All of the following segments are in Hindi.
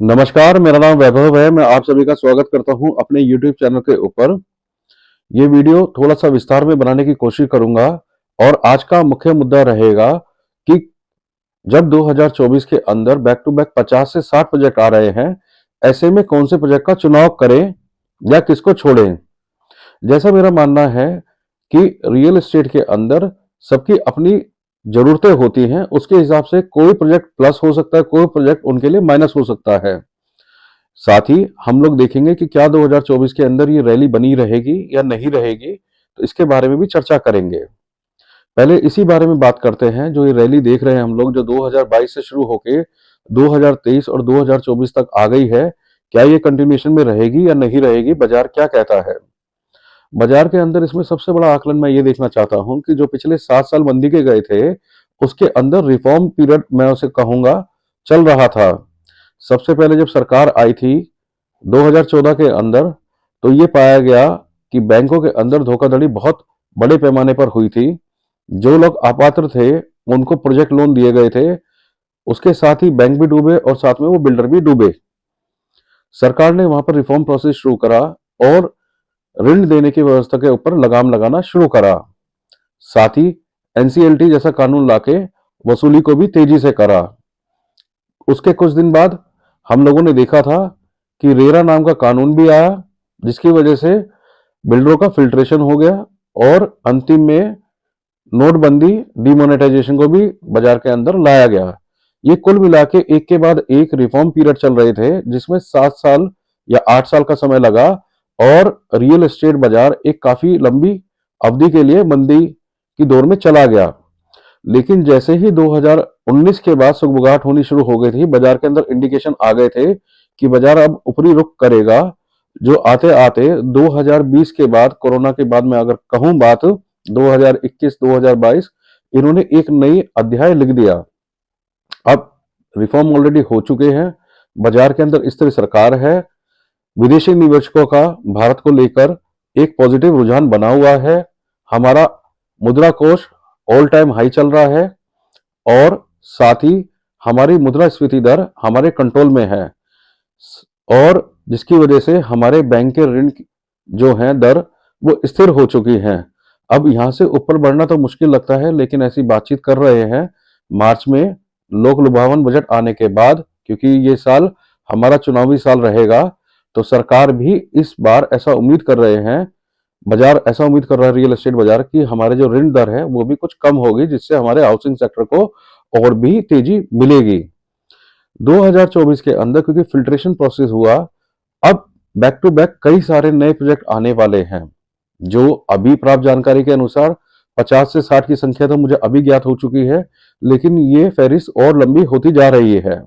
नमस्कार, मेरा नाम वैभव है। मैं आप सभी का स्वागत करता हूं अपने YouTube चैनल के ऊपर। ये वीडियो थोड़ा-सा विस्तार में बनाने की कोशिश करूंगा और आज का मुख्य मुद्दा रहेगा कि जब 2024 के अंदर बैक टू बैक 50 से 60 प्रोजेक्ट आ रहे हैं, ऐसे में कौन से प्रोजेक्ट का चुनाव करें या किसको छोड़ें? जैसा मेरा मानना है कि रियल एस्टेट के अंदर सबकी अपनी ज़रूरतें होती हैं, उसके हिसाब से कोई प्रोजेक्ट प्लस हो सकता है, कोई प्रोजेक्ट उनके लिए माइनस हो सकता है। साथ ही हम लोग देखेंगे कि क्या 2024 के अंदर ये रैली बनी रहेगी या नहीं रहेगी, तो इसके बारे में भी चर्चा करेंगे। पहले इसी बारे में बात करते हैं, जो ये रैली देख रहे हैं हम लोग, जो 2022 से शुरू होके 2023 और 2024 तक आ गई है, क्या ये कंटिन्यूएशन में रहेगी या नहीं रहेगी? बाजार क्या कहता है? बाजार के अंदर इसमें सबसे बड़ा आकलन मैं ये देखना चाहता हूँ कि जो पिछले 7 साल मंदी के गए थे, उसके अंदर रिफॉर्म पीरियड मैं उसे कहूँगा चल रहा था। सबसे पहले जब सरकार आई थी 2014 के अंदर, तो ये पाया गया कि बैंकों के अंदर धोखाधड़ी बहुत बड़े पैमाने पर हुई थी। जो लोग अपात्र थे, उनको प्रोजेक्ट लोन दिए गए थे। उसके साथ ही बैंक भी डूबे और साथ में वो बिल्डर भी डूबे। सरकार ने वहां पर रिफॉर्म प्रोसेस शुरू करा और ऋण देने की व्यवस्था के ऊपर लगाम लगाना शुरू करा। साथ ही एनसीएलटी जैसा कानून लाके वसूली को भी तेजी से करा। उसके कुछ दिन बाद हम लोगों ने देखा था कि रेरा नाम का कानून भी आया, जिसकी वजह से बिल्डरों का फिल्ट्रेशन हो गया और अंतिम में नोटबंदी, डिमोनेटाइजेशन को भी बाजार के अंदर लाया गया। ये कुल मिला के एक के बाद एक रिफॉर्म पीरियड चल रहे थे, जिसमें 7 साल या 8 साल का समय लगा और रियल एस्टेट बाजार एक काफी लंबी अवधि के लिए मंदी की दौर में चला गया। लेकिन जैसे ही 2019 के बाद सुगबुगाहट होनी शुरू हो गई थी, बाजार के अंदर इंडिकेशन आ गए थे कि बाजार अब ऊपरी रुख करेगा। जो आते-आते 2020 के बाद, कोरोना के बाद मैं अगर कहूँ बात, 2021-2022 इन्होंने एक नई अध्याय लिख दिया। अब रिफॉर्म ऑलरेडी हो चुके हैं, बाजार के अंदर स्थिर सरकार है, विदेशी निवेशकों का भारत को लेकर एक पॉजिटिव रुझान बना हुआ है, हमारा मुद्रा कोष ऑल टाइम हाई चल रहा है और साथ ही हमारी मुद्रास्फीति दर हमारे कंट्रोल में है और जिसकी वजह से हमारे बैंक के ऋण जो हैं दर, वो स्थिर हो चुकी हैं। अब यहाँ से ऊपर बढ़ना तो मुश्किल लगता है, लेकिन ऐसी बातचीत कर रहे हैं मार्च में लोक लुभावन बजट आने के बाद, क्योंकि ये साल हमारा चुनावी साल रहेगा। तो सरकार भी इस बार ऐसा उम्मीद कर रहे हैं, बाजार ऐसा उम्मीद कर रहा है रियल एस्टेट बाजार की, हमारे जो ऋण दर है वो भी कुछ कम होगी, जिससे हमारे हाउसिंग सेक्टर को और भी तेजी मिलेगी। 2024 के अंदर क्योंकि फिल्ट्रेशन प्रोसेस हुआ, अब बैक टू बैक कई सारे नए प्रोजेक्ट आने वाले हैं। जो अभी प्राप्त जानकारी के अनुसार 50 से 60 की संख्या तो मुझे अभी ज्ञात हो चुकी है, लेकिन ये फहरिस्त और लंबी होती जा रही है,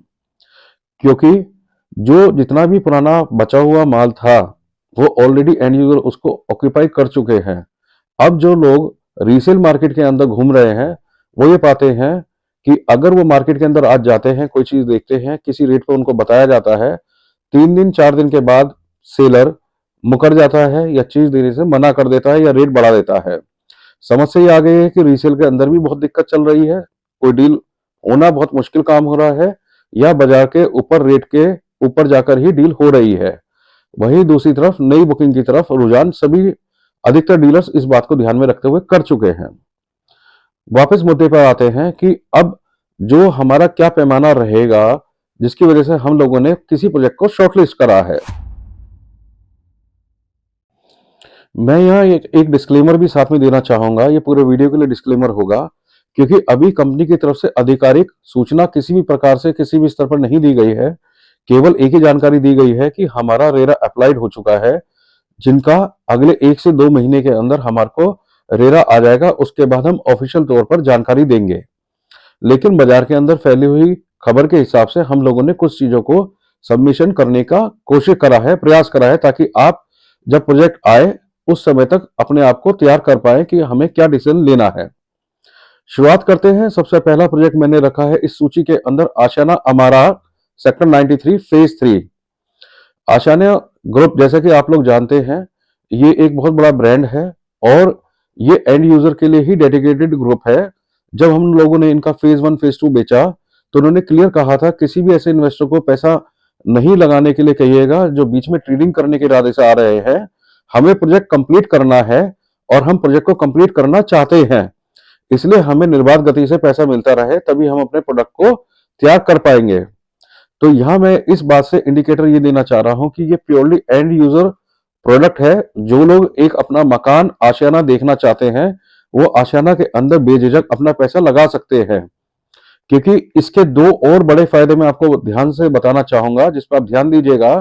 क्योंकि जो जितना भी पुराना बचा हुआ माल था, वो ऑलरेडी एंड यूजर उसको ऑक्यूपाई कर चुके हैं। अब जो लोग रीसेल मार्केट के अंदर घूम रहे हैं, वो ये पाते हैं कि अगर वो मार्केट के अंदर आज जाते हैं, कोई चीज देखते हैं, किसी रेट पर उनको बताया जाता है, 3 दिन 4 दिन के बाद सेलर मुकर जाता है या चीज देने से मना कर देता है या रेट बढ़ा देता है। समस्या ये आ गई है कि रीसेल के अंदर भी बहुत दिक्कत चल रही है, कोई डील होना बहुत मुश्किल काम हो रहा है या बाजार के ऊपर रेट के ऊपर जाकर ही डील हो रही है। वहीं दूसरी तरफ नई बुकिंग की तरफ रुझान सभी अधिकतर डीलर्स इस बात को ध्यान में रखते हुए कर चुके हैं। वापस मुद्दे पर आते हैं कि अब जो हमारा क्या पैमाना रहेगा, जिसकी वजह से हम लोगों ने किसी प्रोजेक्ट को शॉर्टलिस्ट करा है। मैं यहाँ एक डिस्क्लेमर भी साथ में देना चाहूंगा, ये पूरे वीडियो के लिए डिस्क्लेमर होगा, क्योंकि अभी कंपनी की तरफ से आधिकारिक सूचना किसी भी प्रकार से किसी भी स्तर पर नहीं दी गई है। केवल एक ही जानकारी दी गई है कि हमारा रेरा अप्लाइड हो चुका है, जिनका अगले 1 से 2 महीने के अंदर हमारे को रेरा आ जाएगा। उसके बाद हम ऑफिशियल तौर पर जानकारी देंगे। लेकिन बाजार के अंदर फैली हुई खबर के हिसाब से हम लोगों ने कुछ चीजों को सबमिशन करने का कोशिश करा है, प्रयास करा है, ताकि आप जब प्रोजेक्ट आए उस समय तक अपने आप को तैयार कर पाए कि हमें क्या डिसीजन लेना है। शुरुआत करते हैं। सबसे पहला प्रोजेक्ट मैंने रखा है इस सूची के अंदर, आशियाना अमारा, सेक्टर 93 फेज 3। आशियाना ग्रुप, जैसा कि आप लोग जानते हैं, ये एक बहुत बड़ा ब्रांड है और ये एंड यूजर के लिए ही डेडिकेटेड ग्रुप है। जब हम लोगों ने इनका फेज 1 फेज 2 बेचा, तो उन्होंने क्लियर कहा था किसी भी ऐसे इन्वेस्टर को पैसा नहीं लगाने के लिए कहिएगा, जो बीच में ट्रेडिंग करने के इरादे से आ रहे हैं। हमें प्रोजेक्ट कंप्लीट करना है और हम प्रोजेक्ट को कंप्लीट करना चाहते हैं, इसलिए हमें निर्बाध गति से पैसा मिलता रहे, तभी हम अपने प्रोडक्ट को त्याग कर पाएंगे। तो यहां मैं इस बात से इंडिकेटर ये देना चाह रहा हूं कि ये प्योरली एंड यूजर प्रोडक्ट है। जो लोग एक अपना मकान आशियाना देखना चाहते हैं, वो आशियाना के अंदर बेझिझक अपना पैसा लगा सकते हैं, क्योंकि इसके दो और बड़े फायदे मैं आपको ध्यान से बताना चाहूंगा, जिस पर आप ध्यान दीजिएगा।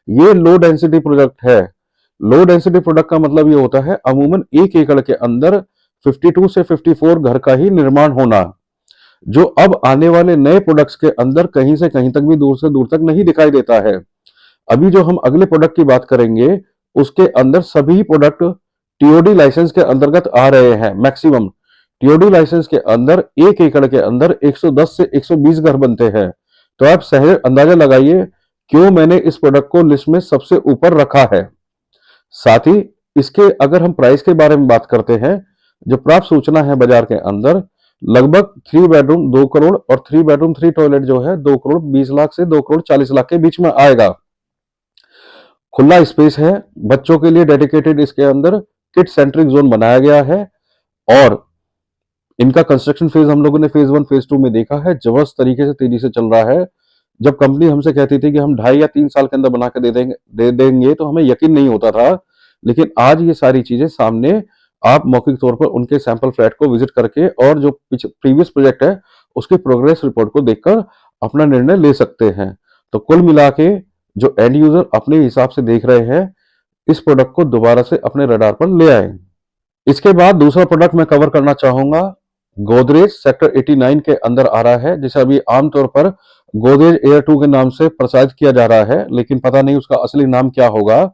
ये लो डेंसिटी प्रोडक्ट है। लो डेंसिटी प्रोडक्ट का मतलब ये होता है अमूमन 1 एकड़ के अंदर 52 से 54 घर का ही निर्माण होना, जो अब आने वाले नए प्रोडक्ट्स के अंदर कहीं से कहीं तक भी, दूर से दूर तक नहीं दिखाई देता है। अभी जो हम अगले प्रोडक्ट की बात करेंगे, उसके अंदर सभी प्रोडक्ट टीओडी लाइसेंस के अंतर्गत आ रहे हैं। मैक्सिमम टीओडी लाइसेंस के अंदर 1 एकड़ के अंदर 110 से 120 घर बनते हैं। तो आप सहज अंदाजा लगाइए क्यों मैंने इस प्रोडक्ट को लिस्ट में सबसे ऊपर रखा है। साथ ही इसके अगर हम प्राइस के बारे में बात करते हैं, जो प्राप्त सूचना है बाजार के अंदर, लगभग 3 बेडरूम 2 करोड़ और 3 बेडरूम 3 टॉयलेट जो है 2 करोड़ 20 लाख से 2 करोड़ 40 लाख के बीच में आएगा। खुला स्पेस है, बच्चों के लिए डेडिकेटेड इसके अंदर किड सेंट्रिक जोन बनाया गया है। और इनका कंस्ट्रक्शन फेज हम लोगों ने फेज 1 फेज 2 में देखा है, जबरदस्त तरीके से तेजी से चल रहा है। जब कंपनी हमसे कहती थी कि हम 2.5 या 3 साल के अंदर बना के दे देंगे तो हमें यकीन नहीं होता था। लेकिन आज ये सारी चीजें सामने, आप मौखिक तौर पर उनके सैंपल फ्लैट को विजिट करके और जो प्रीवियस प्रोजेक्ट है उसके प्रोग्रेस रिपोर्ट को देखकर अपना निर्णय ले सकते हैं। तो कुल मिला के जो एंड यूजर अपने हिसाब से देख रहे हैं, इस प्रोडक्ट को दोबारा से अपने रडार पर ले आए। इसके बाद दूसरा प्रोडक्ट मैं कवर करना चाहूंगा, गोदरेज सेक्टर 89 के अंदर आ रहा है, जिसे अभी आमतौर पर गोदरेज एयर 2 के नाम से प्रसारित किया जा रहा है, लेकिन पता नहीं उसका असली नाम क्या होगा।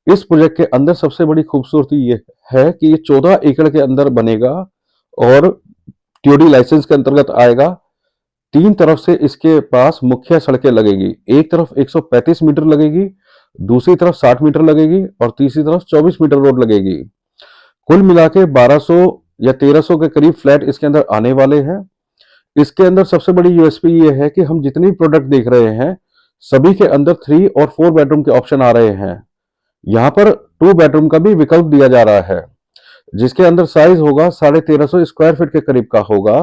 इस प्रोजेक्ट के अंदर सबसे बड़ी खूबसूरती ये है कि ये 14 एकड़ के अंदर बनेगा और टीओडी लाइसेंस के अंतर्गत आएगा। 3 तरफ से इसके पास मुख्य सड़कें लगेगी। एक तरफ 135 मीटर लगेगी, दूसरी तरफ 60 मीटर लगेगी और तीसरी तरफ 24 मीटर रोड लगेगी। कुल मिला के 1200 या 1300 के करीब फ्लैट इसके अंदर आने वाले हैं। इसके अंदर सबसे बड़ी यूएसपी ये है कि हम जितनी प्रोडक्ट देख रहे हैं, सभी के अंदर 3 और 4 बेडरूम के ऑप्शन आ रहे हैं। यहाँ पर 2 बेडरूम का भी विकल्प दिया जा रहा है, जिसके अंदर साइज होगा 1350 स्क्वायर फीट के करीब का होगा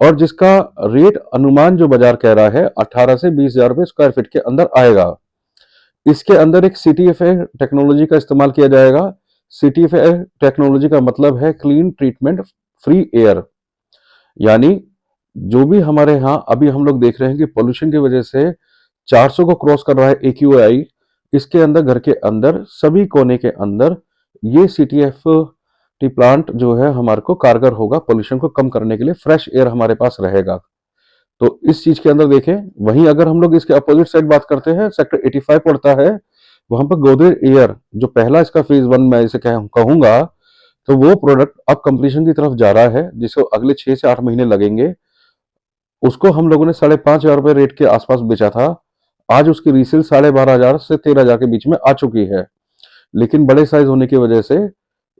और जिसका रेट अनुमान जो बाजार कह रहा है 18 से 20 हजार रुपए स्क्वायर फीट के अंदर आएगा। इसके अंदर एक सीटीएफए टेक्नोलॉजी का इस्तेमाल किया जाएगा। सीटीएफए टेक्नोलॉजी का मतलब है क्लीन ट्रीटमेंट फ्री एयर, यानी जो भी हमारे यहाँ अभी हम लोग देख रहे हैं कि पोल्यूशन की वजह से 400 को क्रॉस कर रहा है एक्यूआई, इसके अंदर घर के अंदर सभी कोने के अंदर ये सीटीएफ टी प्लांट जो है हमारे को कारगर होगा पोल्यूशन को कम करने के लिए। फ्रेश एयर हमारे पास रहेगा। तो इस चीज के अंदर देखें। वहीं अगर हम लोग इसके अपोजिट साइड बात करते हैं, सेक्टर 85 पड़ता है, वहां पर गोदरेज एयर जो पहला इसका फेज 1 मैं इसे कहूंगा, तो वो प्रोडक्ट अब कंप्लीशन की तरफ जा रहा है, जिसको अगले 6 से 8 महीने लगेंगे। उसको हम लोगों ने 5,500 रुपए रेट के आसपास बेचा था। आज उसकी रीसेल 12,500 से 13,000 के बीच में आ चुकी है। लेकिन बड़े साइज होने की वजह से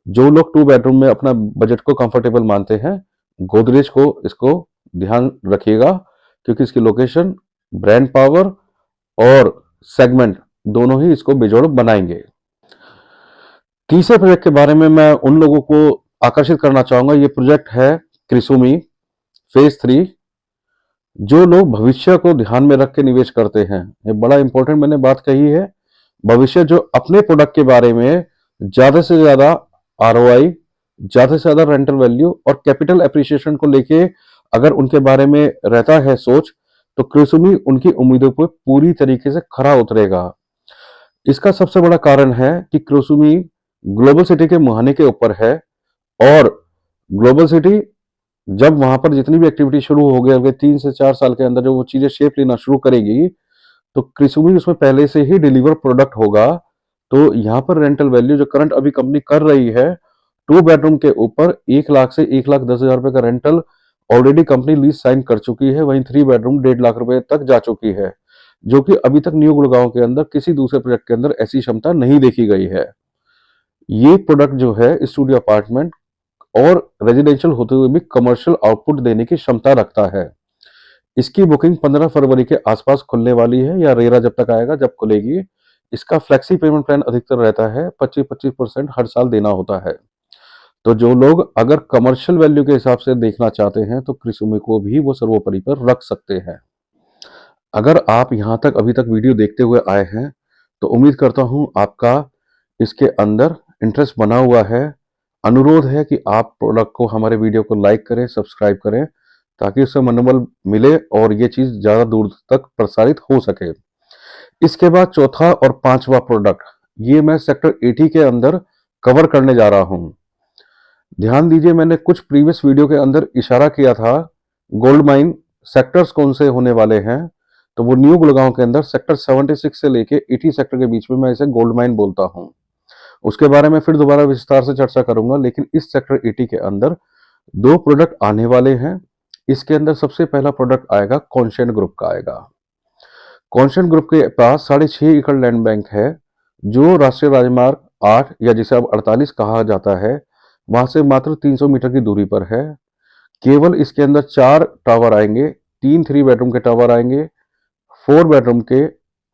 जो लोग 2 बेडरूम में अपना बजट को कंफर्टेबल मानते हैं, गोदरेज को इसको ध्यान रखिएगा, क्योंकि इसकी लोकेशन, ब्रांड पावर और सेगमेंट दोनों ही इसको बेजोड़ बनाएंगे। तीसरे प्रोजेक्ट के बारे में मैं उन लोगों को आकर्षित करना चाहूंगा। ये प्रोजेक्ट है क्रिसुमी फेज 3। जो लोग भविष्य को ध्यान में रख के निवेश करते हैं, ये बड़ा इंपॉर्टेंट मैंने बात कही है। भविष्य जो अपने प्रोडक्ट के बारे में ज्यादा से ज्यादा आरओआई, ज्यादा से ज्यादा रेंटल वैल्यू और कैपिटल एप्रिसिएशन को लेके अगर उनके बारे में रहता है सोच, तो क्रिसुमी उनकी उम्मीदों पर पूरी तरीके से खरा उतरेगा। इसका सबसे बड़ा कारण है कि क्रिसुमी ग्लोबल सिटी के मुहाने के ऊपर है और ग्लोबल सिटी जब वहां पर जितनी भी एक्टिविटी शुरू हो गई 3 से 4 साल के अंदर जो वो चीजें शेप लेना शुरू करेगी, तो क्रिसुमी उसमें पहले से ही डिलीवर प्रोडक्ट होगा। तो यहाँ पर रेंटल वैल्यू जो करंट अभी कंपनी कर रही है, 2 बेडरूम के ऊपर 1 लाख से 1,10,000 रुपए का rental already company lease sign कर चुकी है। वहीं 3 बेडरूम 1.5 लाख रुपए तक जा चुकी है, जो कि अभी तक न्यू गुड़गांव के अंदर किसी दूसरे प्रोजेक्ट के अंदर ऐसी क्षमता नहीं देखी गई है। ये प्रोडक्ट जो है स्टूडियो अपार्टमेंट और रेजिडेंशियल होते हुए भी कमर्शियल आउटपुट देने की क्षमता रखता है। इसकी बुकिंग 15 फरवरी के आसपास खुलने वाली है, या रेरा जब तक आएगा जब खुलेगी। इसका फ्लेक्सी पेमेंट प्लान अधिकतर रहता है, 25-25% हर साल देना होता है। तो जो लोग अगर कमर्शियल वैल्यू के हिसाब से देखना चाहते हैं तो क्रिसुमी को भी वो सर्वोपरि पर रख सकते हैं। अगर आप यहाँ तक अभी तक वीडियो देखते हुए आए हैं तो उम्मीद करता हूँ आपका इसके अंदर इंटरेस्ट बना हुआ है। अनुरोध है कि आप प्रोडक्ट को, हमारे वीडियो को लाइक करें, सब्सक्राइब करें, ताकि उससे मनोबल मिले और ये चीज़ ज़्यादा दूर तक प्रसारित हो सके। इसके बाद चौथा और पांचवा प्रोडक्ट, ये मैं सेक्टर 80 के अंदर कवर करने जा रहा हूँ। ध्यान दीजिए, मैंने कुछ प्रीवियस वीडियो के अंदर इशारा किया था गोल्ड माइन सेक्टर्स कौन से होने वाले हैं। तो वो न्यू गुड़गांव के अंदर सेक्टर 76 से लेके 80 सेक्टर के बीच में मैं इसे गोल्ड माइन बोलता हूँ। उसके बारे में फिर दोबारा विस्तार से चर्चा करूंगा, लेकिन इस सेक्टर 80 के अंदर दो प्रोडक्ट आने वाले हैं। इसके अंदर सबसे पहला प्रोडक्ट आएगा कॉन्शेंट ग्रुप का आएगा। कॉन्शेंट ग्रुप के पास 6.5 एकड़ लैंड बैंक है, जो राष्ट्रीय राजमार्ग 8 या जिसे अब 48 कहा जाता है, वहां से मात्र 300 मीटर की दूरी पर है। केवल इसके अंदर 4 टावर आएंगे, 3 3 बेडरूम के टावर आएंगे, 4 बेडरूम के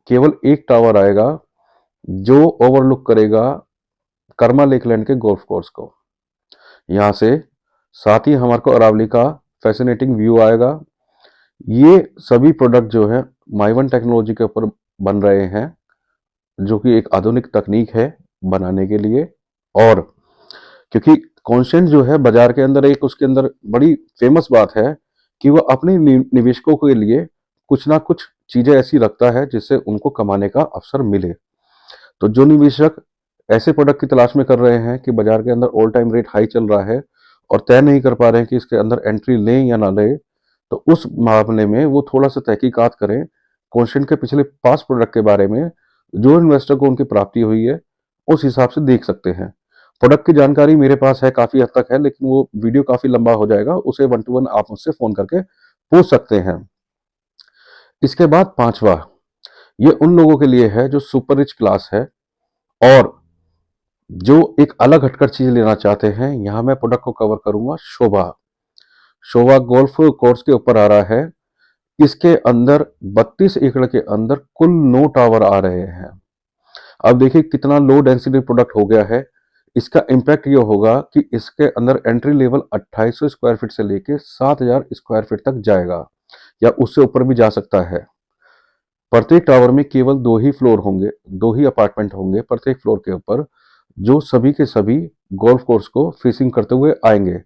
केवल एक टावर आएगा, जो ओवरलुक करेगा कर्मा लेकलैंड के गोल्फ कोर्स को। यहाँ से साथ ही हमारे को अरावली का फैसिनेटिंग व्यू आएगा। ये सभी प्रोडक्ट जो है माइवन टेक्नोलॉजी के ऊपर बन रहे हैं, जो कि एक आधुनिक तकनीक है बनाने के लिए। और क्योंकि कॉन्शेंट जो है बाजार के अंदर एक उसके अंदर बड़ी फेमस बात है कि वो अपने निवेशकों के लिए कुछ ना कुछ चीजें ऐसी रखता है जिससे उनको कमाने का अवसर मिले। तो जो निवेशक ऐसे प्रोडक्ट की तलाश में कर रहे हैं कि बाजार के अंदर ऑल टाइम रेट हाई चल रहा है और तय नहीं कर पा रहे हैं कि इसके अंदर एंट्री लें या ना लें, तो उस मामले में वो थोड़ा सा तहकीकात करें कॉन्शेंट के पिछले 5 प्रोडक्ट के बारे में, जो इन्वेस्टर को उनकी प्राप्ति हुई है उस हिसाब से देख सकते हैं। प्रोडक्ट की जानकारी मेरे पास है, काफी हद तक है, लेकिन वो वीडियो काफी लंबा हो जाएगा, उसे 1 to 1 आप मुझसे फोन करके पूछ सकते हैं। इसके बाद पांचवा, ये उन लोगों के लिए है जो सुपर रिच क्लास है और जो एक अलग हटकर चीज लेना चाहते हैं। यहां मैं प्रोडक्ट को कवर करूंगा शोभा। शोभा गोल्फ कोर्स के ऊपर आ रहा है। इसके अंदर 32 एकड़ के अंदर कुल 9 टावर आ रहे हैं। अब देखिए कितना लो डेंसिटी प्रोडक्ट हो गया है। इसका इम्पैक्ट ये होगा कि इसके अंदर एंट्री लेवल 2800 स्क्वायर फीट से लेके 7000 स्क्वायर फीट तक जाएगा, या उससे ऊपर भी जा सकता है। प्रत्येक टावर में केवल 2 ही फ्लोर होंगे, 2 ही अपार्टमेंट होंगे प्रत्येक फ्लोर के ऊपर, जो सभी के सभी गोल्फ कोर्स को फेसिंग करते हुए आएंगे।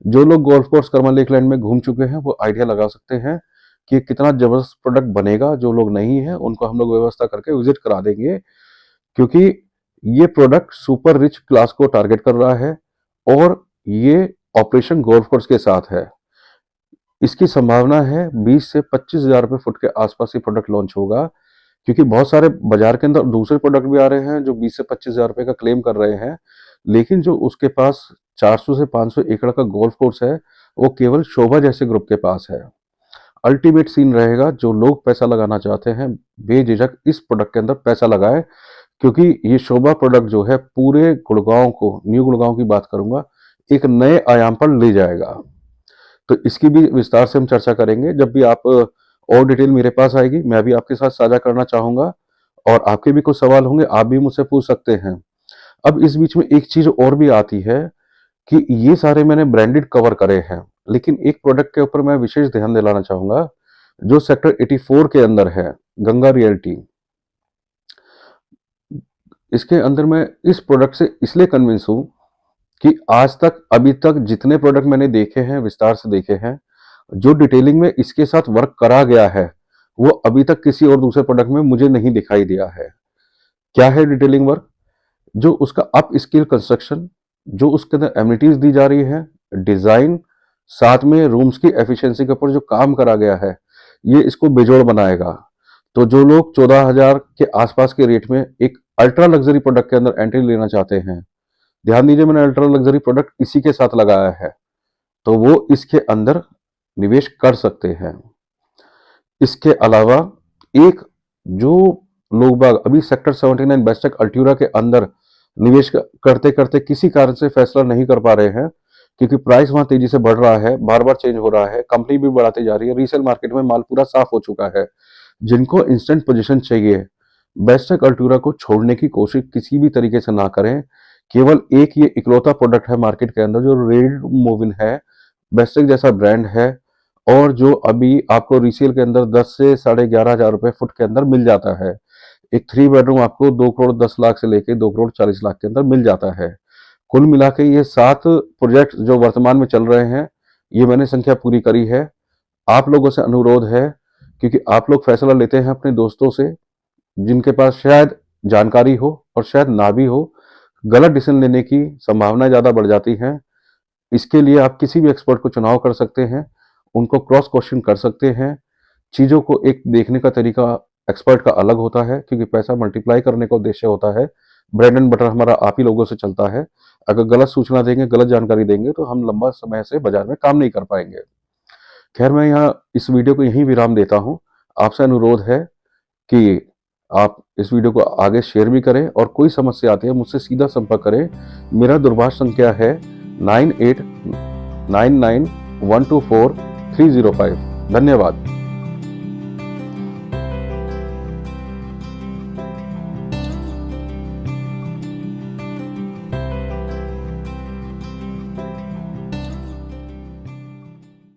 जो लोग golf course Karma lake land में घूम चुके हैं वो आइडिया लगा सकते हैं कि कितना जबरदस्त प्रोडक्ट बनेगा। जो लोग नहीं है उनको हम लोग व्यवस्था करके विजिट करा देंगे, क्योंकि ये प्रोडक्ट सुपर रिच क्लास को टारगेट कर रहा है और ये ऑपरेशन गोल्फ कोर्स के साथ है। इसकी संभावना है 20 से 25 हजार रुपए फुट के आसपास ही प्रोडक्ट लॉन्च होगा, क्योंकि बहुत सारे बाजार के अंदर दूसरे प्रोडक्ट भी आ रहे हैं जो 20 से 25 हजार रुपए का क्लेम कर रहे हैं, लेकिन जो उसके पास 400 से 500 एकड़ का गोल्फ कोर्स है वो केवल शोभा जैसे ग्रुप के पास है। अल्टीमेट सीन रहेगा, जो लोग पैसा लगाना चाहते हैं बेझिझक इस प्रोडक्ट के अंदर पैसा लगाए, क्योंकि ये शोभा प्रोडक्ट जो है पूरे गुड़गांव को, न्यू गुड़गांव की बात करूंगा, एक नए आयाम पर ले जाएगा। तो इसकी भी विस्तार से हम चर्चा करेंगे जब भी आप और डिटेल मेरे पास आएगी, मैं भी आपके साथ साझा करना चाहूंगा। और आपके भी कुछ सवाल होंगे, आप भी मुझसे पूछ सकते हैं। अब इस बीच में एक चीज और भी आती है कि ये सारे मैंने ब्रांडेड कवर करे हैं, लेकिन एक प्रोडक्ट के ऊपर मैं विशेष ध्यान दिलाना चाहूंगा जो सेक्टर 84 के अंदर है, गंगा रियल्टी। इसके अंदर मैं इस प्रोडक्ट से इसलिए कन्विंस हूं कि आज तक, अभी तक जितने प्रोडक्ट मैंने देखे हैं, विस्तार से देखे हैं, जो डिटेलिंग में इसके साथ वर्क करा गया है वो अभी तक किसी और दूसरे प्रोडक्ट में मुझे नहीं दिखाई दिया है। क्या है डिटेलिंग वर्क? जो उसका अप स्किल कंस्ट्रक्शन, जो उसके अंदर एमिनिटीज दी जा रही है, डिजाइन, साथ में रूम्स की एफिशिएंसी के ऊपर जो काम करा गया है, ये इसको बेजोड़ बनाएगा। तो जो लोग 14,000 के आसपास के रेट में एक अल्ट्रा लग्जरी प्रोडक्ट के अंदर एंट्री लेना चाहते हैं, ध्यान दीजिए मैंने अल्ट्रा लग्जरी प्रोडक्ट इसी के साथ लगाया है, तो वो इसके अंदर निवेश कर सकते हैं। इसके अलावा एक, जो लोग बाग अभी सेक्टर 79 बेस्टेक अल्ट्यूरा के अंदर निवेश करते करते किसी कारण से फैसला नहीं कर पा रहे हैं, क्योंकि प्राइस वहां तेजी से बढ़ रहा है, बार बार चेंज हो रहा है, कंपनी भी बढ़ाती जा रही है, रीसेल मार्केट में माल पूरा साफ हो चुका है। जिनको इंस्टेंट पोजीशन चाहिए, बेस्टेक अल्टूरा को छोड़ने की कोशिश किसी भी तरीके से ना करें। केवल एक ये इकलौता प्रोडक्ट है मार्केट के अंदर जो रेड मूविन है, बेस्टेक जैसा ब्रांड है, और जो अभी आपको रीसेल के अंदर 10 से 11,500 रुपए फुट के अंदर मिल जाता है। एक 3 बेडरूम आपको 2 करोड़ 10 लाख से लेके 2 करोड़ 40 लाख के अंदर मिल जाता है। कुल मिला के ये 7 प्रोजेक्ट जो वर्तमान में चल रहे हैं, ये मैंने संख्या पूरी करी है। आप लोगों से अनुरोध है, क्योंकि आप लोग फैसला लेते हैं अपने दोस्तों से, जिनके पास शायद जानकारी हो और शायद ना भी हो, गलत डिसीजन लेने की संभावनाएं ज़्यादा बढ़ जाती हैं। इसके लिए आप किसी भी एक्सपर्ट को चुनाव कर सकते हैं, उनको क्रॉस क्वेश्चन कर सकते हैं। चीज़ों को एक देखने का तरीका एक्सपर्ट का अलग होता है, क्योंकि पैसा मल्टीप्लाई करने का उद्देश्य होता है। ब्रेड एंड बटर हमारा आप ही लोगों से चलता है। अगर गलत सूचना देंगे, गलत जानकारी देंगे, तो हम लंबा समय से बाजार में काम नहीं कर पाएंगे। खैर, मैं यहाँ इस वीडियो को यहीं विराम देता हूँ। आपसे अनुरोध है कि आप इस वीडियो को आगे शेयर भी करें, और कोई समस्या आती है मुझसे सीधा संपर्क करें। मेरा दूरभाष संख्या है 9899124305। धन्यवाद।